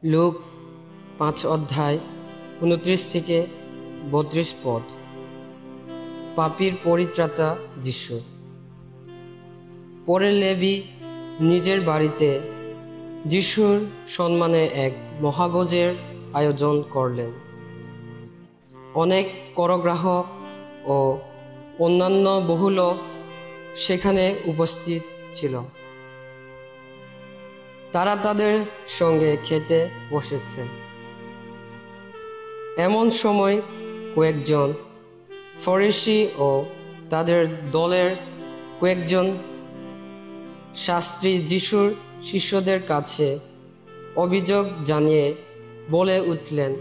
Look ৫ অধ্যায় ২৯ থেকে ৩২ পদ। পাপীর পরিত্রাতা যিশু। পরে লেবী নিজের বাড়িতে যিশুর সম্মানে এক মহাভোজের আয়োজন করলেন। অনেক করগ্রাহক ও অন্যান্য বহু লোক সেখানে উপস্থিত ছিল। তারা তাদের সঙ্গে খেতে বসেছে। এমন সময় কয়েকজন ফরিসি ও তাদের দলের কয়েকজন শাস্ত্রী যিশুর শিষ্যদের কাছে অভিযোগ জানিয়ে বলে উঠলেন,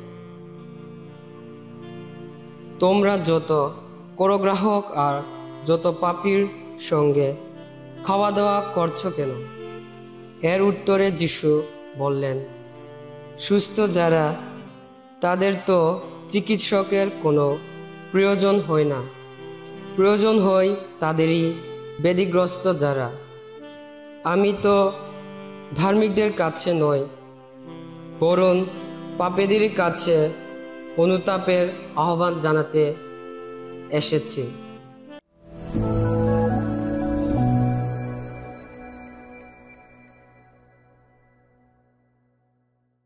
তোমরা যত করগ্রাহক আর যত পাপীর সঙ্গে খাওয়া দাওয়া করছো কেন? এর উত্তরে যিশু বললেন, সুস্থ যারা তাদের তো চিকিৎসকের কোনো প্রয়োজন হয় না, প্রয়োজন হয় তাদেরই ব্যাধিগ্রস্ত যারা। আমি তো ধার্মিকদের কাছে নয়, বরং পাপীদের কাছে অনুতাপের আহ্বান জানাতে এসেছি।